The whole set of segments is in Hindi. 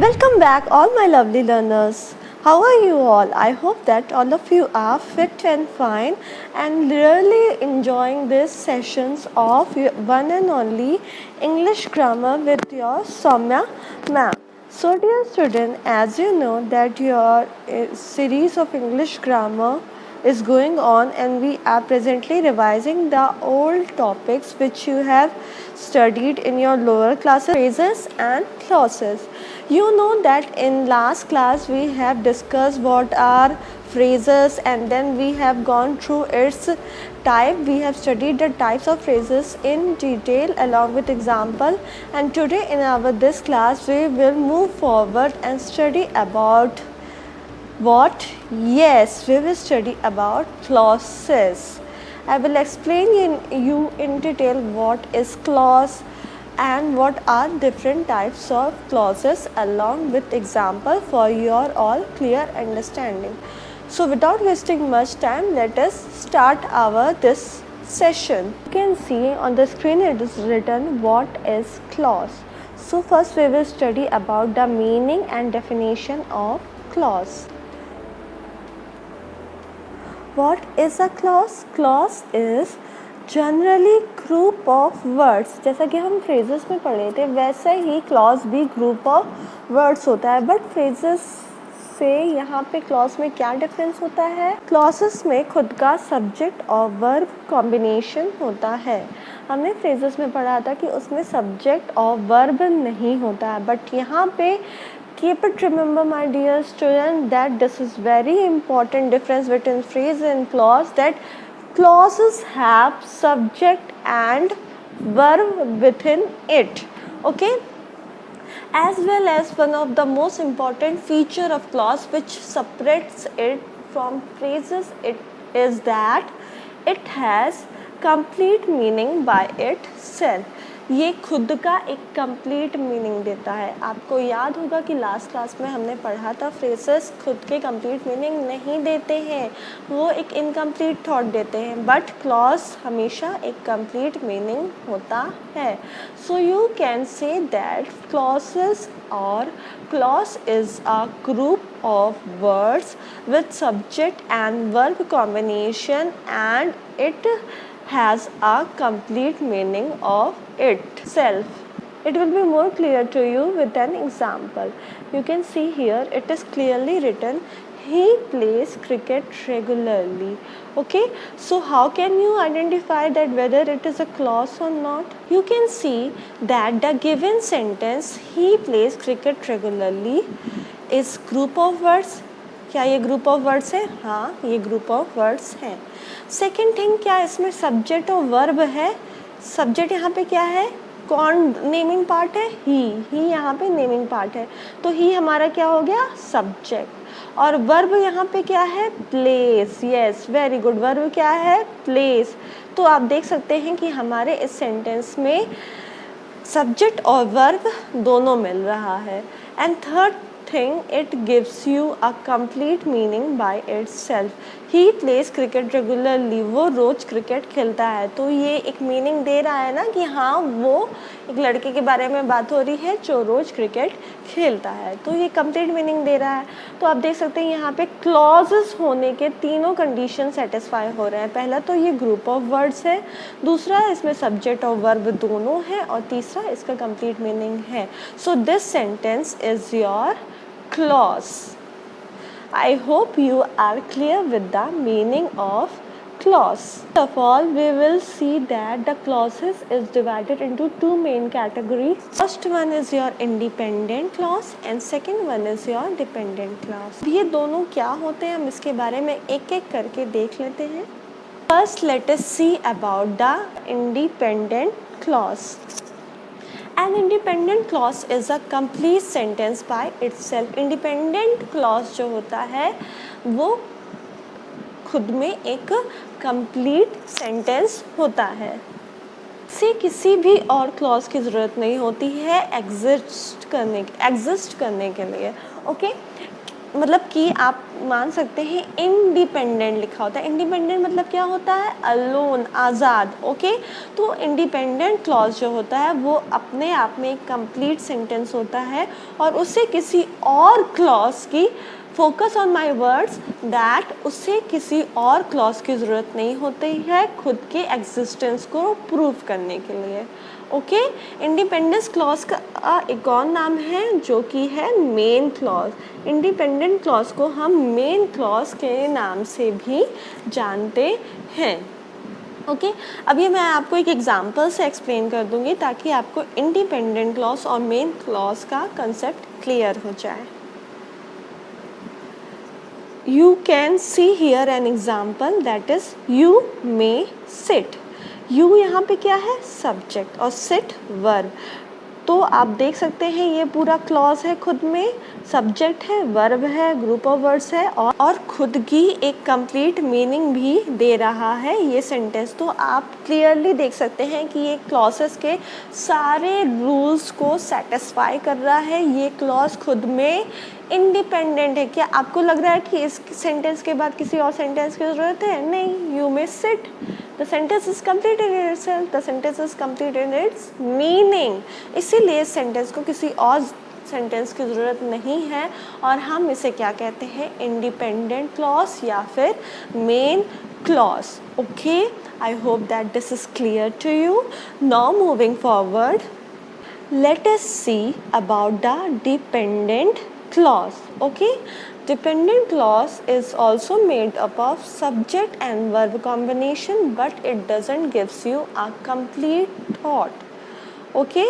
Welcome back, all my lovely learners. How are you all? I hope that all of you are fit and fine and really enjoying these sessions of your one and only English grammar with your Soumya ma'am. So, dear student, as you know that your series of English grammar is going on and we are presently revising the old topics which you have studied in your lower classes, phrases and clauses. You know that in last class we have discussed what are phrases and then we have gone through its type. We have studied the types of phrases in detail along with example, and today in our this class we will move forward and study about what? Yes, we will study about clauses. I will explain you in detail what is clause and what are different types of clauses along with example for your all clear understanding. So without wasting much time, let us start our this session. You can see on the screen it is written what is clause. So first we will study about the meaning and definition of clause. What is a clause? Clause is generally group of words. जैसा कि हम फ्रेजेस में पढ़े थे वैसे ही क्लॉज भी ग्रुप ऑफ वर्ड्स होता है. बट फ्रेजेस से यहाँ पे क्लॉज में क्या डिफरेंस होता है? क्लॉजेस में खुद का सब्जेक्ट और वर्ब कॉम्बिनेशन होता है. हमने फ्रेजेस में पढ़ा था कि उसमें सब्जेक्ट और वर्ब नहीं होता है. बट यहाँ पे keep it remember my dear student that this is very important difference between phrase and clause, that clauses have subject and verb within it, okay, as well as one of the most important feature of clause which separates it from phrases, it is that it has complete meaning by itself. ये खुद का एक कंप्लीट मीनिंग देता है. आपको याद होगा कि लास्ट क्लास में हमने पढ़ा था फ्रेजेस खुद के कंप्लीट मीनिंग नहीं देते हैं, वो एक इनकम्प्लीट थॉट देते हैं. बट क्लॉज हमेशा एक कंप्लीट मीनिंग होता है. So you can say that clauses और clause is a group of words with subject and verb combination and it has a complete meaning of itself. It will be more clear to you with an example. You can see here it is clearly written he plays cricket regularly. Okay, so how can you identify that whether it is a clause or not? You can see that the given sentence he plays cricket regularly is group of words. क्या ये ग्रुप ऑफ वर्ड्स है? हाँ, ये ग्रुप ऑफ वर्ड्स हैं. सेकेंड थिंग, क्या इसमें सब्जेक्ट और वर्ब है? सब्जेक्ट यहाँ पे क्या है? कौन नेमिंग पार्ट है? ही यहाँ पे नेमिंग पार्ट है, तो ही हमारा क्या हो गया? सब्जेक्ट. और वर्ब यहाँ पे क्या है? Place. Yes, very good. Verb क्या है? प्लेस. तो आप देख सकते हैं कि हमारे इस सेंटेंस में सब्जेक्ट और वर्ब दोनों मिल रहा है. And third thing, it gives you a complete meaning by itself. He plays cricket regularly. वो रोज क्रिकेट खेलता है, तो ये एक मीनिंग दे रहा है ना कि हाँ वो एक लड़के के बारे में बात हो रही है जो रोज क्रिकेट खेलता है, तो ये कंप्लीट मीनिंग दे रहा है. तो आप देख सकते हैं यहाँ पे क्लॉजेस होने के तीनों कंडीशन सेटिस्फाई हो रहे हैं. पहला तो ये ग्रुप ऑफ वर्ड्स है, दूसरा इसमें सब्जेक्ट और वर्ब दोनों है, और तीसरा इसका कंप्लीट मीनिंग है. So this sentence is your clause. I hope you are clear with the meaning of clause. First of all, we will see that the clauses is divided into two main categories. First one is your independent clause and second one is your dependent clause. ये दोनों क्या होते हैं हम इसके बारे में एक एक करके देख लेते हैं. First, let us see about the independent clause. An independent clause is a complete sentence by itself. Independent clause जो होता है वो खुद में एक complete sentence होता है. से किसी भी और क्लॉज की ज़रूरत नहीं होती है एग्जिस्ट करने के लिए. ओके, मतलब कि आप मान सकते हैं इंडिपेंडेंट लिखा होता है। इंडिपेंडेंट मतलब क्या होता है? अलोन, आज़ाद। ओके, तो इंडिपेंडेंट क्लॉज जो होता है वो अपने आप में एक कंप्लीट सेंटेंस होता है और उसे किसी और क्लॉज की, focus on my words, that उसे किसी और क्लॉज की ज़रूरत नहीं होती है खुद के एग्जिस्टेंस को प्रूव करने के लिए। ओके, इंडिपेंडेंस क्लॉज का एक और नाम है जो कि है मेन क्लॉज। इंडिपेंडेंट क्लॉज को हम मेन क्लॉज के नाम से भी जानते हैं। ओके, अभी मैं आपको एक एग्जांपल से एक्सप्लेन कर दूंगी ताकि आपको इंडिपेंडेंट क्लॉज और मेन क्लॉज का कंसेप्ट क्लियर हो जाए। You can see here an example, that is you may sit. You यहाँ पे क्या है? सब्जेक्ट और sit वर्ब। तो आप देख सकते हैं ये पूरा क्लॉज है, खुद में सब्जेक्ट है, वर्ब है, ग्रुप ऑफ वर्ड्स है और खुद की एक कंप्लीट मीनिंग भी दे रहा है ये सेंटेंस। तो आप क्लियरली देख सकते हैं कि ये क्लॉजेस के सारे रूल्स को सेटिस्फाई कर रहा है। ये क्लॉज खुद में इंडिपेंडेंट है। क्या आपको लग रहा है कि इस सेंटेंस के बाद किसी और सेंटेंस की ज़रूरत है? नहीं, you may sit, the sentence is complete in itself, the sentence is complete in its meaning. इसीलिए इस सेंटेंस को किसी और सेंटेंस की ज़रूरत नहीं है और हम इसे क्या कहते हैं? इंडिपेंडेंट क्लॉज या फिर main clause. Okay, I hope that this is clear to you. Now moving forward, let us see about the dependent clause. Okay, dependent clause is also made up of subject and verb combination, but it doesn't gives you a complete thought. Okay,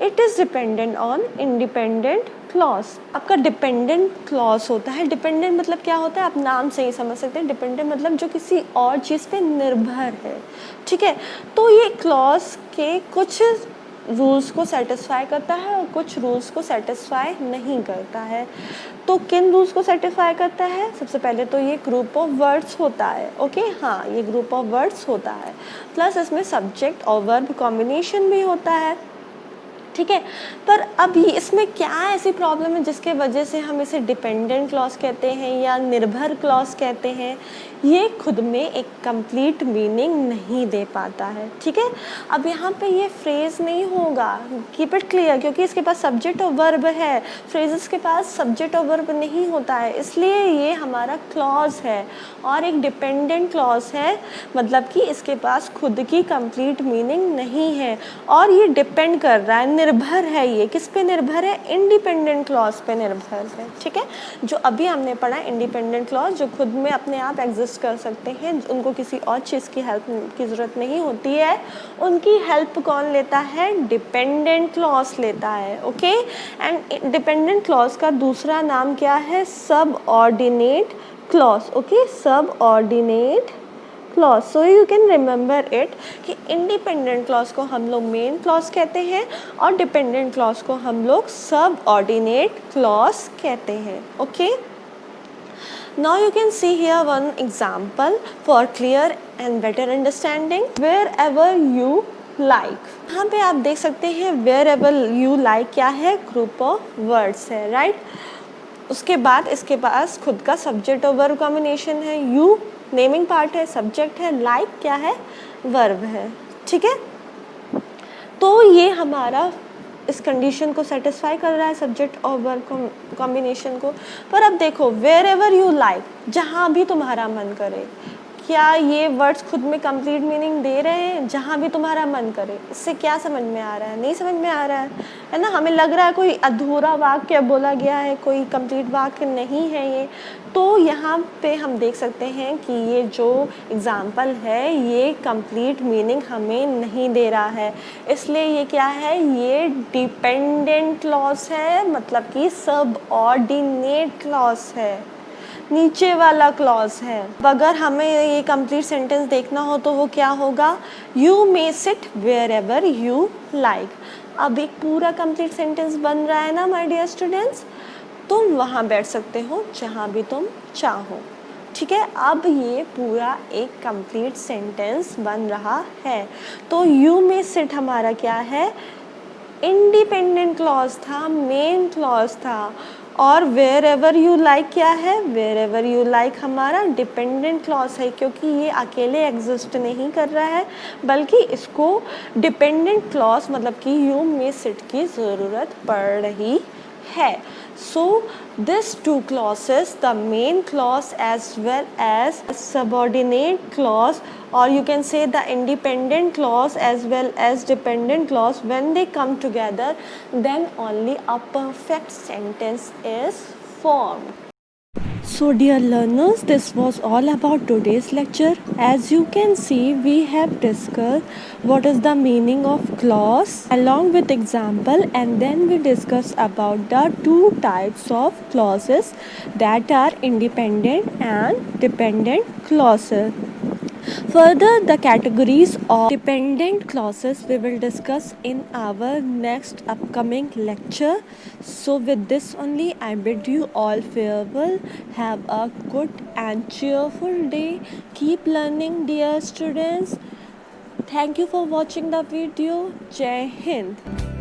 it is dependent on independent clause. आपका dependent clause होता है। dependent मतलब क्या होता है? आप नाम से ही समझ सकते हैं। dependent मतलब जो किसी और चीज़ पे निर्भर है। ठीक है, तो ये clause के कुछ रूल्स को सेटिस्फाई करता है और कुछ रूल्स को सेटिस्फाई नहीं करता है। तो किन रूल्स को सेटिस्फाई करता है? सबसे पहले तो ये ग्रुप ऑफ वर्ड्स होता है। ओके, हाँ, ये ग्रुप ऑफ वर्ड्स होता है, प्लस इसमें सब्जेक्ट और वर्ब कॉम्बिनेशन भी होता है। ठीक है, पर अब इसमें क्या ऐसी प्रॉब्लम है जिसके वजह से हम इसे डिपेंडेंट क्लॉज कहते हैं या निर्भर क्लॉज कहते हैं? ये खुद में एक कंप्लीट मीनिंग नहीं दे पाता है। ठीक है, अब यहाँ पे ये फ्रेज नहीं होगा, कीप इट क्लियर, क्योंकि इसके पास सब्जेक्ट और वर्ब है। फ्रेजेस के पास सब्जेक्ट और वर्ब नहीं होता है, इसलिए ये हमारा क्लॉज है और एक डिपेंडेंट क्लॉज है, मतलब कि इसके पास खुद की कंप्लीट मीनिंग नहीं है और ये डिपेंड कर रहा है, निर्भर है। ये किस पे निर्भर है? इंडिपेंडेंट क्लॉज पे निर्भर है। ठीक है, जो अभी हमने पढ़ा इंडिपेंडेंट क्लॉज जो खुद में अपने आप एग्जिस्ट कर सकते हैं, उनको किसी और चीज़ की हेल्प की ज़रूरत नहीं होती है, उनकी हेल्प कौन लेता है? डिपेंडेंट क्लॉज लेता है। ओके, एंड डिपेंडेंट क्लॉज का दूसरा नाम क्या है? सब ऑर्डिनेट क्लॉज। ओके, सब ordinate clause. So you can remember it कि इंडिपेंडेंट क्लॉज को हम लोग मेन क्लॉज कहते हैं और डिपेंडेंट क्लॉज को हम लोग सब ऑर्डिनेट क्लॉज कहते हैं। Okay, now you can see here one example for clear and better understanding. Wherever you like, यहाँ पे आप देख सकते हैं wherever you like क्या है? ग्रुप ऑफ वर्ड्स है, राइट? उसके बाद इसके पास खुद का सब्जेक्ट और वर्ब कॉम्बिनेशन है। यू नेमिंग पार्ट है, सब्जेक्ट है, लाइक क्या है? वर्ब है। ठीक है, तो ये हमारा इस कंडीशन को सेटिस्फाई कर रहा है, सब्जेक्ट और वर्ब कॉम्बिनेशन को। पर अब देखो, वेयर एवर यू लाइक, जहाँ भी तुम्हारा मन करे, क्या ये वर्ड्स खुद में कंप्लीट मीनिंग दे रहे हैं? जहाँ भी तुम्हारा मन करे, इससे क्या समझ में आ रहा है? नहीं समझ में आ रहा है ना? हमें लग रहा है कोई अधूरा वाक्य बोला गया है, कोई कंप्लीट वाक्य नहीं है ये। तो यहाँ पे हम देख सकते हैं कि ये जो एग्जाम्पल है ये कंप्लीट मीनिंग हमें नहीं दे रहा है, इसलिए ये क्या है? ये डिपेंडेंट क्लॉज है, मतलब कि सब ऑर्डिनेट क्लॉज है, नीचे वाला क्लॉज है। अगर हमें ये कंप्लीट सेंटेंस देखना हो तो वो क्या होगा? You may sit wherever you like. अब एक पूरा कंप्लीट सेंटेंस बन रहा है ना माय डियर स्टूडेंट्स, तुम वहाँ बैठ सकते हो जहाँ भी तुम चाहो। ठीक है, अब ये पूरा एक कंप्लीट सेंटेंस बन रहा है। तो यू मे सिट हमारा क्या है? इंडिपेंडेंट क्लॉज था, मेन क्लॉज था और वेयर एवर यू लाइक क्या है, वेयर एवर यू लाइक हमारा डिपेंडेंट क्लॉज है, क्योंकि ये अकेले एग्जिस्ट नहीं कर रहा है बल्कि इसको डिपेंडेंट क्लॉज मतलब कि यू मे सिट की ज़रूरत पड़ रही है. So this two clauses, the main clause as well as subordinate clause, or you can say the independent clause as well as dependent clause, when they come together then only a perfect sentence is formed. So dear learners, this was all about today's lecture. As you can see, we have discussed what is the meaning of clause along with example, and then we discuss about the two types of clauses, that are independent and dependent clauses. Further, the categories of dependent clauses we will discuss in our next upcoming lecture. So with this only, I bid you all farewell. Have a good and cheerful day. Keep learning, dear students. Thank you for watching the video. Jai Hind.